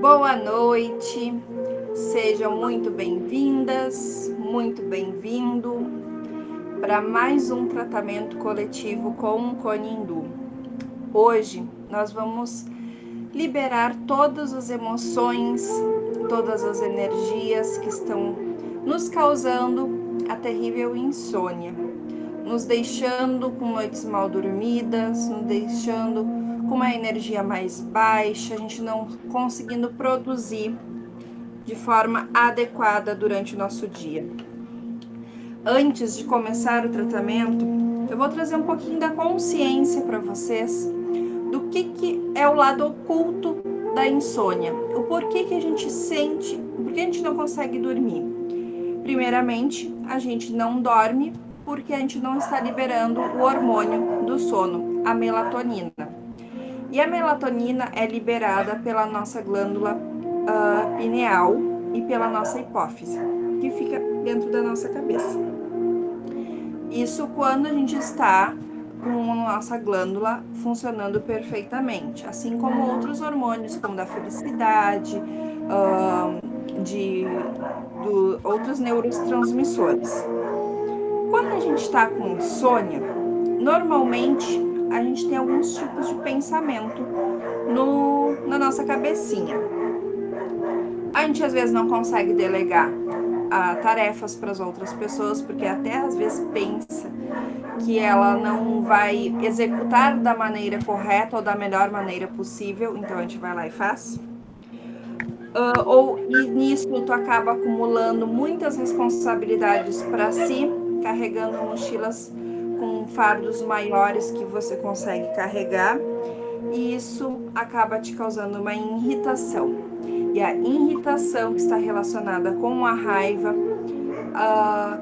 Boa noite, sejam muito bem-vindas, muito bem-vindo para mais um tratamento coletivo com o Conindu. Hoje nós vamos liberar todas as emoções, todas as energias que estão nos causando a terrível insônia, nos deixando com noites mal dormidas, nos deixando com uma energia mais baixa, a gente não conseguindo produzir de forma adequada durante o nosso dia. Antes de começar o tratamento, eu vou trazer um pouquinho da consciência para vocês do que é o lado oculto da insônia, o porquê que a gente sente, porque a gente não consegue dormir. Primeiramente, a gente não dorme porque a gente não está liberando o hormônio do sono, a melatonina. E a melatonina é liberada pela nossa glândula pineal e pela nossa hipófise, que fica dentro da nossa cabeça. Isso quando a gente está com a nossa glândula funcionando perfeitamente, assim como outros hormônios, como da felicidade, outros neurotransmissores. Quando a gente está com insônia, normalmente a gente tem alguns tipos de pensamento na nossa cabecinha. A gente às vezes não consegue delegar tarefas para as outras pessoas, porque até às vezes pensa que ela não vai executar da maneira correta ou da melhor maneira possível, então a gente vai lá e faz. E nisso tu acaba acumulando muitas responsabilidades para si, carregando mochilas com fardos maiores que você consegue carregar, e isso acaba te causando uma irritação. E a irritação que está relacionada com a raiva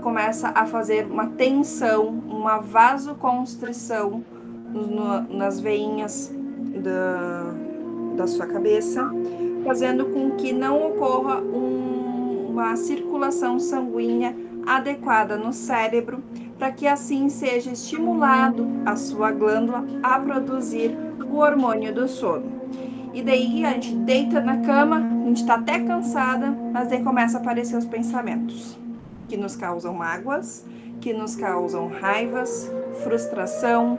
começa a fazer uma tensão, uma vasoconstrição nas veinhas da sua cabeça, fazendo com que não ocorra uma circulação sanguínea adequada no cérebro, para que assim seja estimulado a sua glândula a produzir o hormônio do sono. E daí a gente deita na cama, a gente está até cansada, mas daí começa a aparecer os pensamentos que nos causam mágoas, que nos causam raivas, frustração,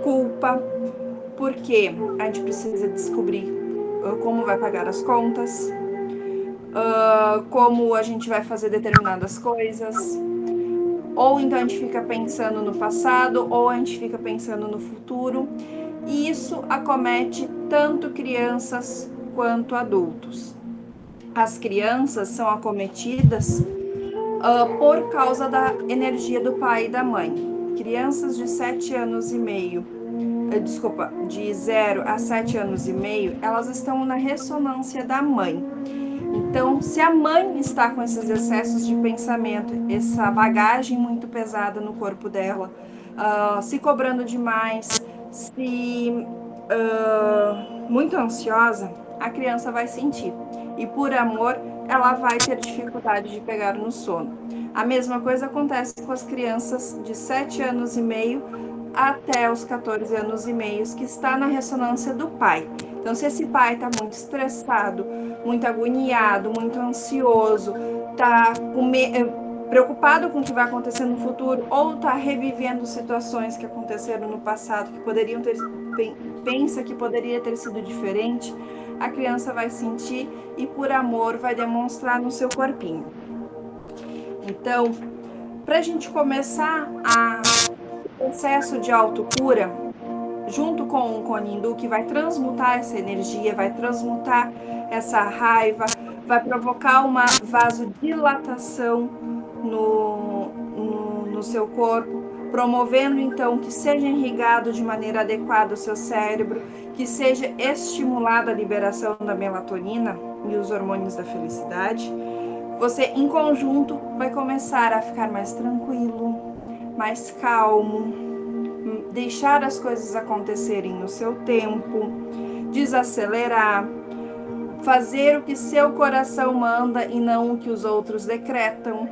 culpa, porque a gente precisa descobrir como vai pagar as contas, como a gente vai fazer determinadas coisas, ou então a gente fica pensando no passado, ou a gente fica pensando no futuro, e isso acomete tanto crianças quanto adultos. As crianças são acometidas por causa da energia do pai e da mãe. Crianças de 7 anos e meio, de 0 a 7 anos e meio, elas estão na ressonância da mãe. Então, se a mãe está com esses excessos de pensamento, essa bagagem muito pesada no corpo dela, se cobrando demais, muito ansiosa, a criança vai sentir. E por amor, ela vai ter dificuldade de pegar no sono. A mesma coisa acontece com as crianças de 7 anos e meio até os 14 anos e meio, que está na ressonância do pai. Então, se esse pai está muito estressado, muito agoniado, muito ansioso, está preocupado com o que vai acontecer no futuro, ou está revivendo situações que aconteceram no passado, que pensa que poderia ter sido diferente, a criança vai sentir e por amor vai demonstrar no seu corpinho. Então, para a gente começar o processo de autocura, junto com o Conindu, que vai transmutar essa energia, vai transmutar essa raiva, vai provocar uma vasodilatação no seu corpo, promovendo então que seja irrigado de maneira adequada o seu cérebro, que seja estimulada a liberação da melatonina e os hormônios da felicidade. Você, em conjunto, vai começar a ficar mais tranquilo, mais calmo, deixar as coisas acontecerem no seu tempo, desacelerar, fazer o que seu coração manda e não o que os outros decretam.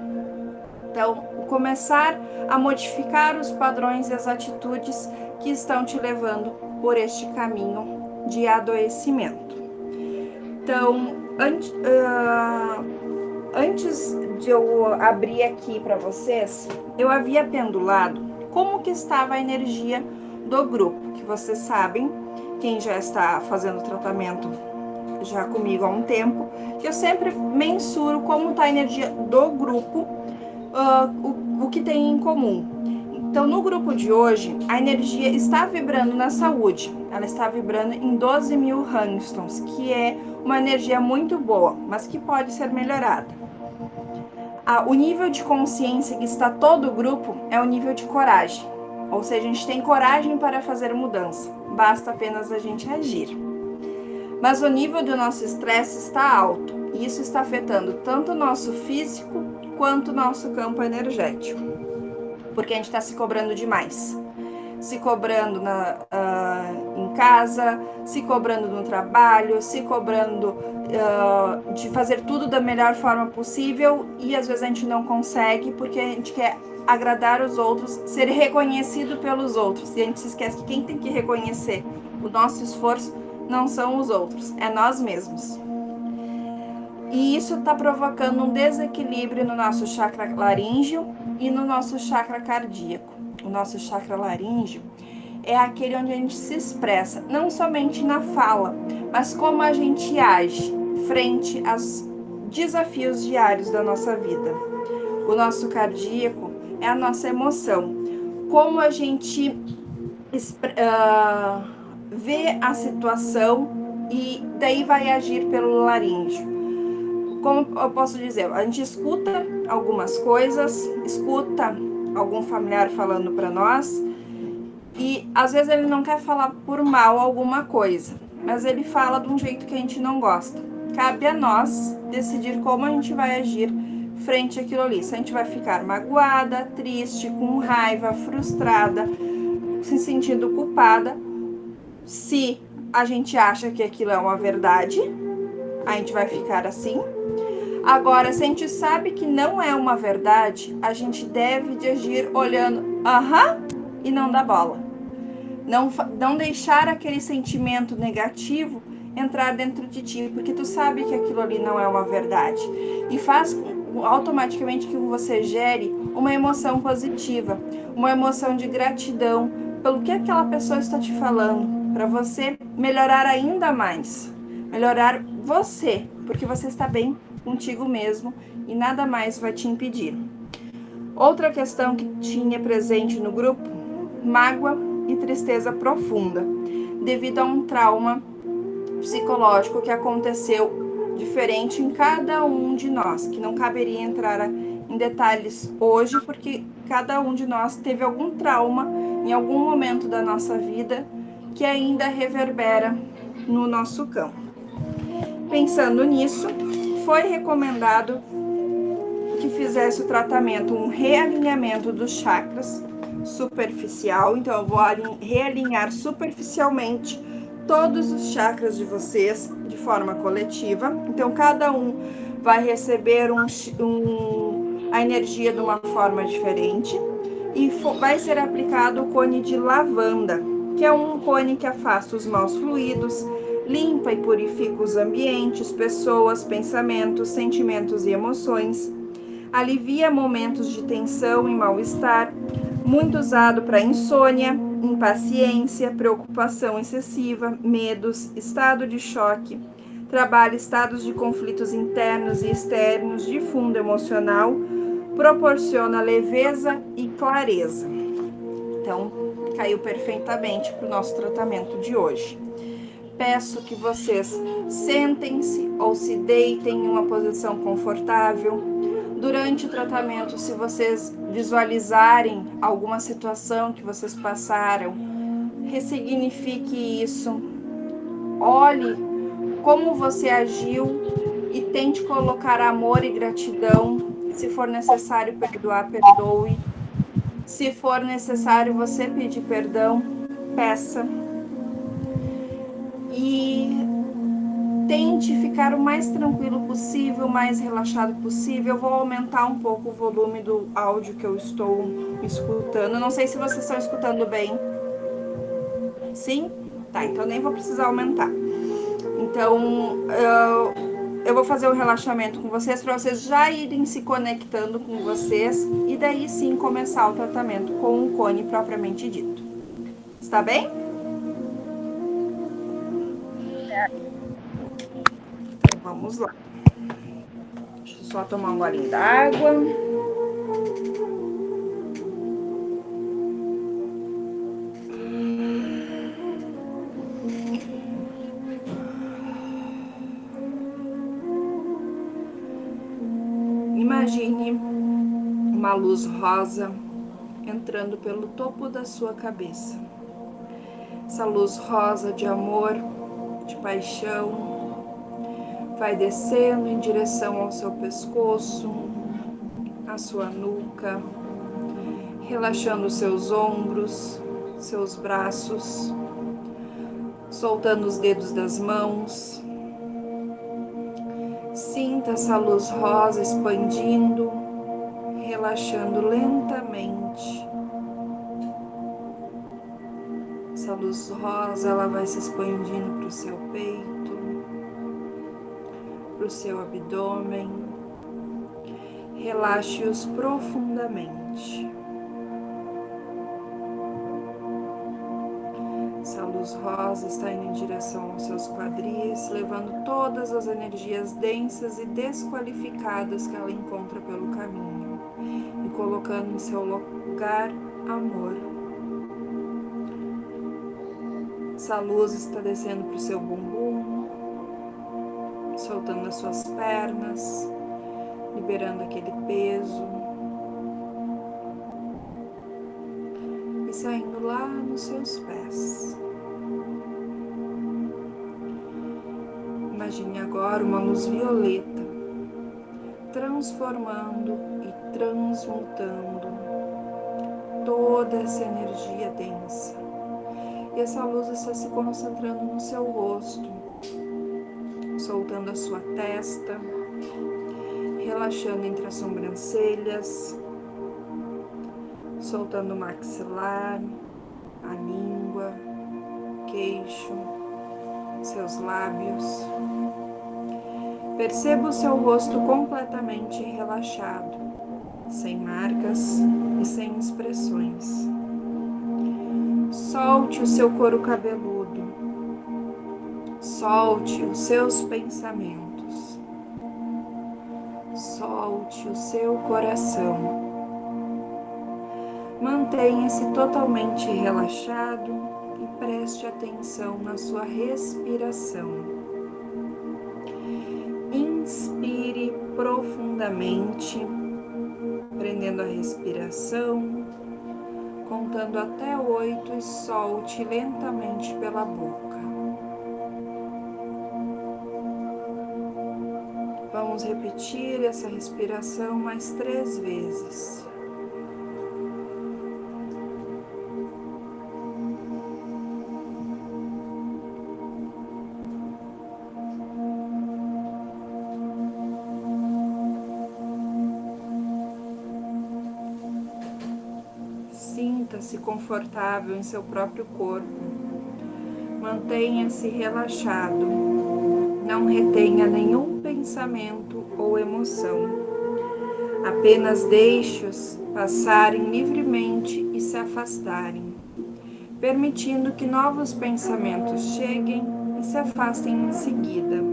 Então, começar a modificar os padrões e as atitudes que estão te levando por este caminho de adoecimento. Então, antes de eu abrir aqui para vocês, eu havia pendulado como que estava a energia do grupo, que vocês sabem, quem já está fazendo tratamento já comigo há um tempo, que eu sempre mensuro como está a energia do grupo, o que tem em comum. Então, no grupo de hoje, a energia está vibrando na saúde. Ela está vibrando em 12.000 Rangstons, que é uma energia muito boa, mas que pode ser melhorada. O nível de consciência que está todo o grupo é o nível de coragem. Ou seja, a gente tem coragem para fazer mudança. Basta apenas a gente agir. Mas o nível do nosso estresse está alto. E isso está afetando tanto o nosso físico quanto o nosso campo energético. Porque a gente está se cobrando demais. Se cobrando em casa, se cobrando no trabalho, se cobrando de fazer tudo da melhor forma possível, e às vezes a gente não consegue porque a gente quer agradar os outros, ser reconhecido pelos outros, e a gente se esquece que quem tem que reconhecer o nosso esforço não são os outros, é nós mesmos. E isso está provocando um desequilíbrio no nosso chakra laríngeo e no nosso chakra cardíaco. O nosso chakra laríngeo é aquele onde a gente se expressa, não somente na fala, mas como a gente age frente aos desafios diários da nossa vida. O nosso cardíaco é a nossa emoção, como a gente vê a situação e daí vai agir pelo laríngeo. Como eu posso dizer, a gente escuta algumas coisas, escuta algum familiar falando para nós, e às vezes ele não quer falar por mal alguma coisa, mas ele fala de um jeito que a gente não gosta. Cabe a nós decidir como a gente vai agir frente àquilo ali. Se a gente vai ficar magoada, triste, com raiva, frustrada, se sentindo culpada. Se a gente acha que aquilo é uma verdade, a gente vai ficar assim. Agora, se a gente sabe que não é uma verdade, a gente deve de agir olhando e não dar bola. Não deixar aquele sentimento negativo entrar dentro de ti, porque tu sabe que aquilo ali não é uma verdade. E faz automaticamente que você gere uma emoção positiva, uma emoção de gratidão pelo que aquela pessoa está te falando, para você melhorar ainda mais. Melhorar você, porque você está bem contigo mesmo e nada mais vai te impedir. Outra questão que tinha presente no grupo, mágoa e tristeza profunda, devido a um trauma psicológico que aconteceu diferente em cada um de nós, que não caberia entrar em detalhes hoje, porque cada um de nós teve algum trauma em algum momento da nossa vida que ainda reverbera no nosso campo. Pensando nisso, foi recomendado que fizesse o tratamento, um realinhamento dos chakras superficial. Então, eu vou realinhar superficialmente todos os chakras de vocês de forma coletiva. Então, cada um vai receber a energia de uma forma diferente e vai ser aplicado o cone de lavanda, que é um cone que afasta os maus fluidos, limpa e purifica os ambientes, pessoas, pensamentos, sentimentos e emoções, alivia momentos de tensão e mal-estar, muito usado para insônia, impaciência, preocupação excessiva, medos, estado de choque, trabalha estados de conflitos internos e externos de fundo emocional, proporciona leveza e clareza. Então, caiu perfeitamente para o nosso tratamento de hoje. Peço que vocês sentem-se ou se deitem em uma posição confortável. Durante o tratamento, se vocês visualizarem alguma situação que vocês passaram, ressignifique isso. Olhe como você agiu e tente colocar amor e gratidão. Se for necessário perdoar, perdoe. Se for necessário você pedir perdão, peça. E tente ficar o mais tranquilo possível, o mais relaxado possível. Eu vou aumentar um pouco o volume do áudio que eu estou escutando. Não sei se vocês estão escutando bem. Sim? Tá, então nem vou precisar aumentar. Então, eu vou fazer um relaxamento com vocês para vocês já irem se conectando com vocês e daí sim começar o tratamento com o cone propriamente dito. Está bem? Então, vamos lá. Deixa eu só tomar um golinho d'água. Imagine uma luz rosa entrando pelo topo da sua cabeça. Essa luz rosa de amor, de paixão, vai descendo em direção ao seu pescoço, à sua nuca, relaxando seus ombros, seus braços, soltando os dedos das mãos. Sinta essa luz rosa expandindo, relaxando lentamente. Essa luz rosa, ela vai se expandindo para o seu peito, para o seu abdômen. Relaxe-os profundamente. Essa luz rosa está indo em direção aos seus quadris, levando todas as energias densas e desqualificadas que ela encontra pelo caminho e colocando em seu lugar amor. Essa luz está descendo para o seu bumbum, soltando as suas pernas, liberando aquele peso e saindo lá nos seus pés. Imagine agora uma luz violeta transformando e transmutando toda essa energia densa. E essa luz está se concentrando no seu rosto, soltando a sua testa, relaxando entre as sobrancelhas, soltando o maxilar, a língua, queixo, seus lábios. Perceba o seu rosto completamente relaxado, sem marcas e sem expressões. Solte o seu couro cabeludo, solte os seus pensamentos, solte o seu coração. Mantenha-se totalmente relaxado e preste atenção na sua respiração. Inspire profundamente, prendendo a respiração, contando até 8 e solte lentamente pela boca. Vamos repetir essa respiração mais 3 vezes. Sinta-se confortável em seu próprio corpo. Mantenha-se relaxado. Não retenha nenhum pensamento ou emoção. Apenas deixe-os passarem livremente e se afastarem, permitindo que novos pensamentos cheguem e se afastem em seguida.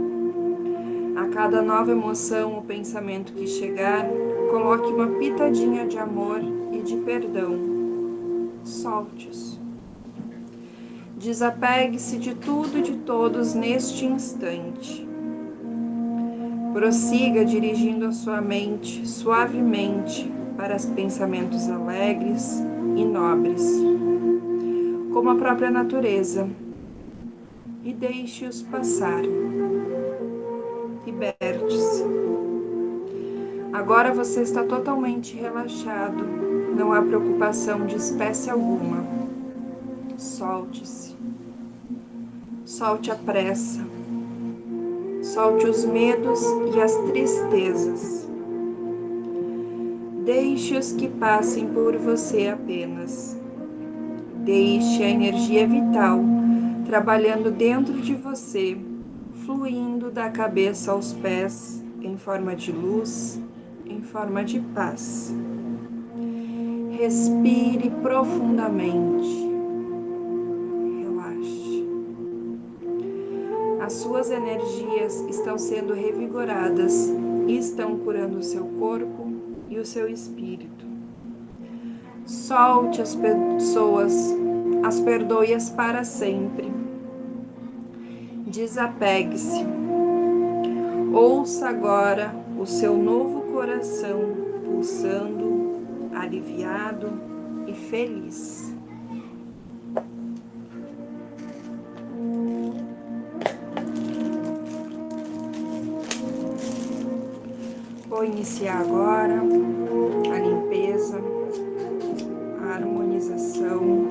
A cada nova emoção ou pensamento que chegar, coloque uma pitadinha de amor e de perdão. Solte-os. Desapegue-se de tudo e de todos neste instante. Prossiga dirigindo a sua mente suavemente para os pensamentos alegres e nobres, como a própria natureza, e deixe-os passar. Liberte-se. Agora você está totalmente relaxado, não há preocupação de espécie alguma. Solte-se. Solte a pressa. Solte os medos e as tristezas. Deixe-os que passem por você apenas. Deixe a energia vital trabalhando dentro de você, fluindo da cabeça aos pés em forma de luz, em forma de paz. Respire profundamente. Relaxe. As suas energias estão sendo revigoradas e estão curando o seu corpo e o seu espírito. Solte as pessoas, as perdoe-as para sempre. Desapegue-se. Ouça agora o seu novo coração pulsando, aliviado e feliz. Vou iniciar agora a limpeza, a harmonização.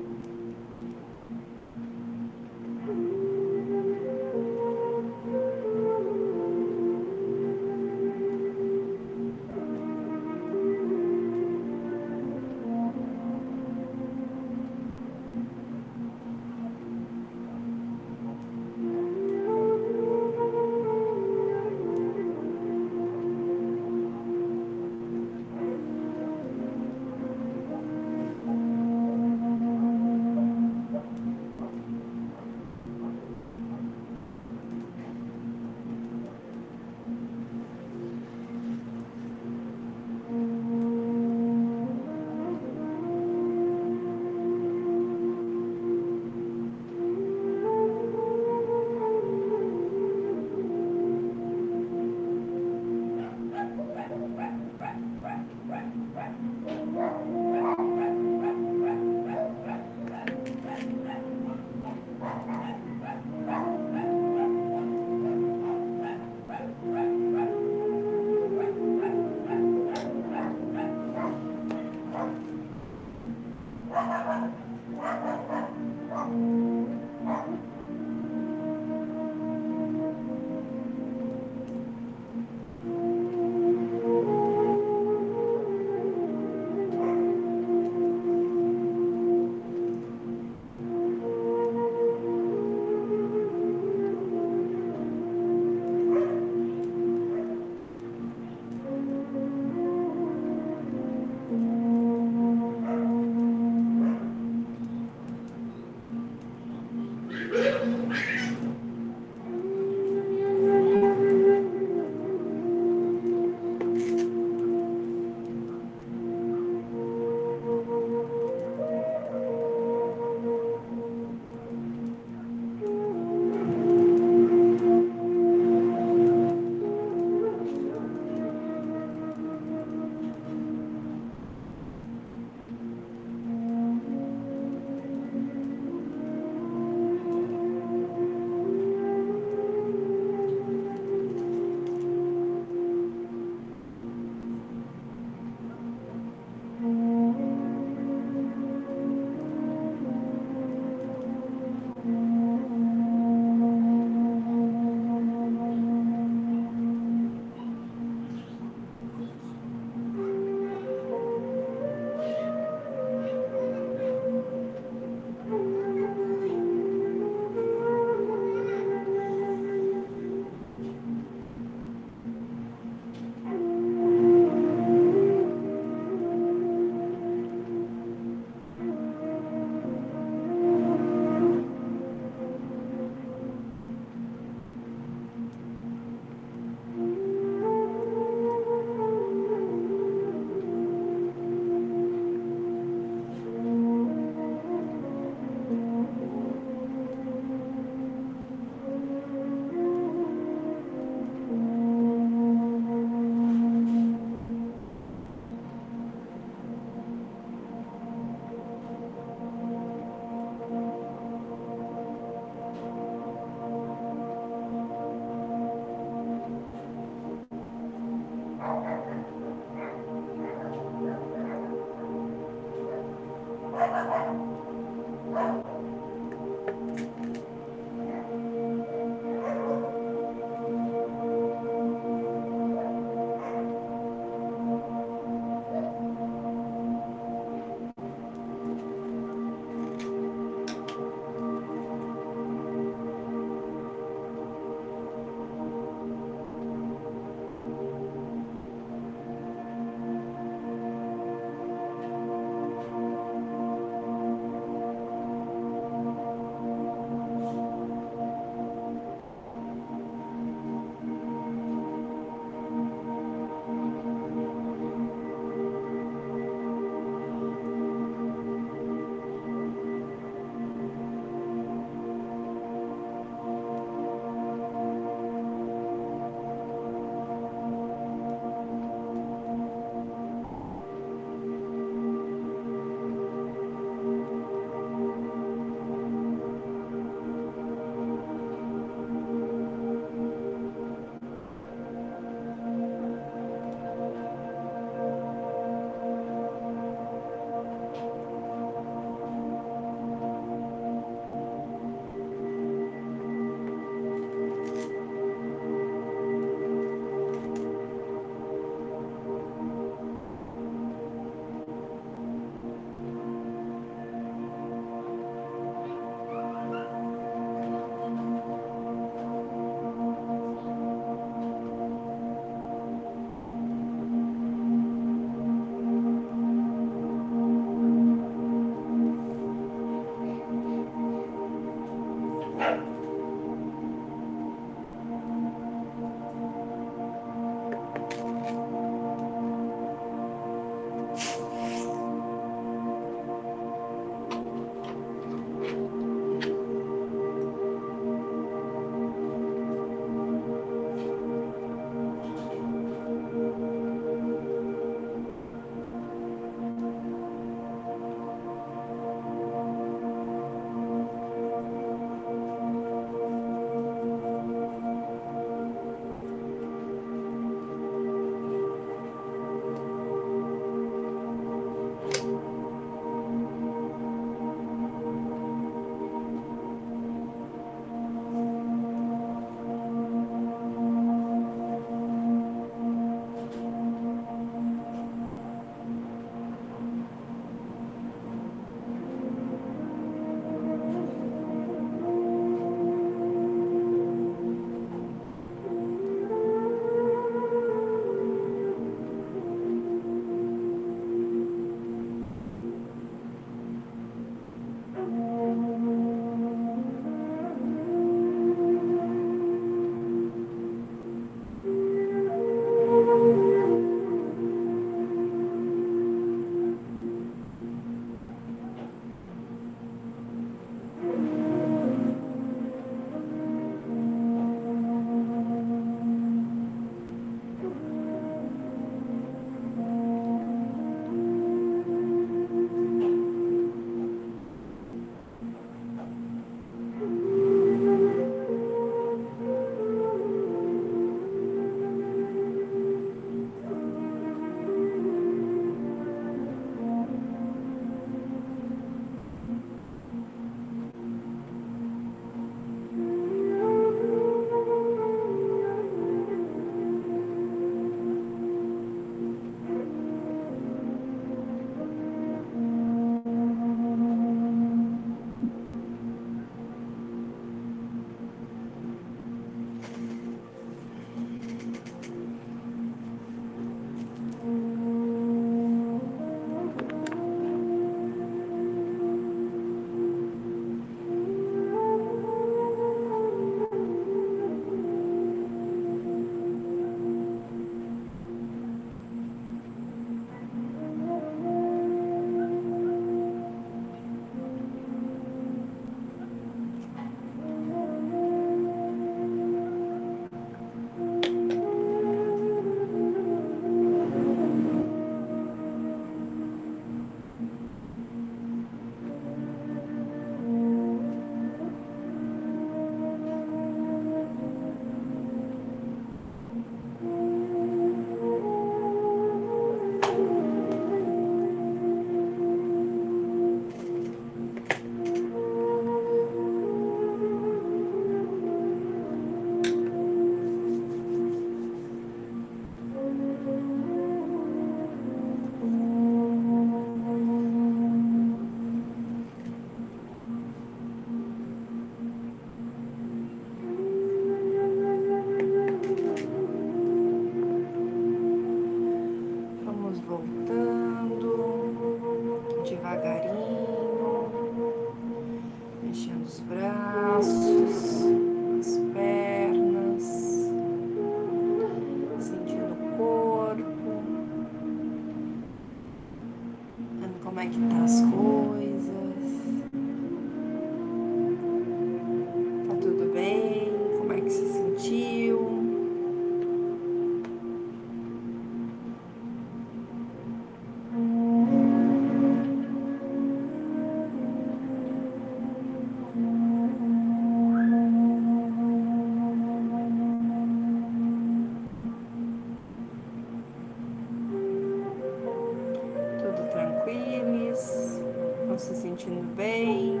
sentindo bem.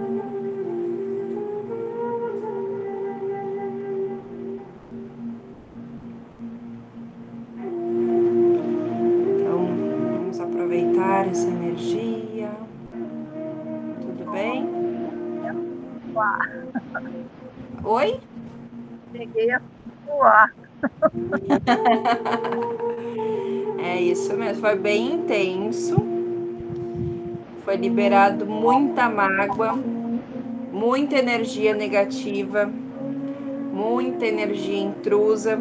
Então, vamos aproveitar essa energia. Tudo bem? Oi? Cheguei a voar. É isso mesmo, foi bem intenso. Foi liberado muita mágoa, muita energia negativa, muita energia intrusa.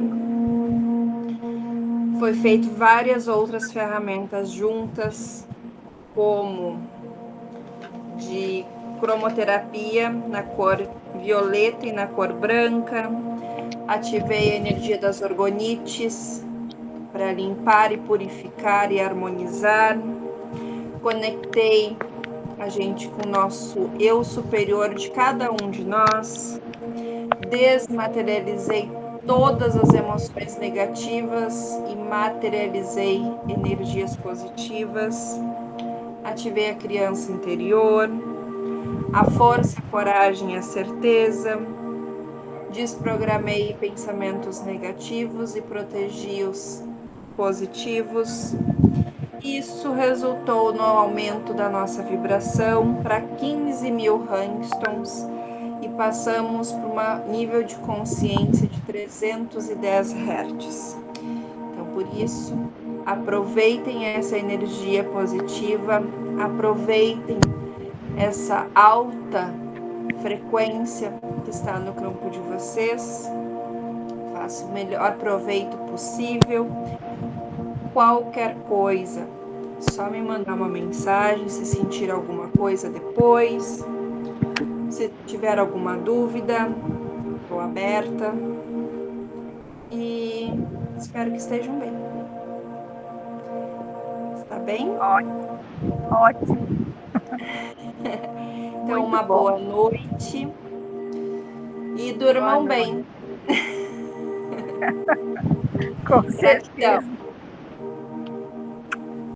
Foi feito várias outras ferramentas juntas, como de cromoterapia na cor violeta e na cor branca. Ativei a energia das orgonites para limpar e purificar e harmonizar. Conectei a gente com o nosso eu superior de cada um de nós. Desmaterializei todas as emoções negativas e materializei energias positivas. Ativei a criança interior, a força, a coragem e a certeza. Desprogramei pensamentos negativos e protegi os positivos. Isso resultou no aumento da nossa vibração para 15.000 Rangstons e passamos para um nível de consciência de 310 Hz. Então, por isso, aproveitem essa energia positiva, aproveitem essa alta frequência que está no campo de vocês. Faça o melhor proveito possível. Qualquer coisa, só me mandar uma mensagem se sentir alguma coisa depois. Se tiver alguma dúvida, estou aberta. E espero que estejam bem. Está bem? Ótimo. Então, Muito uma bom. boa noite. E durmam bem. Com certeza. Gratidão.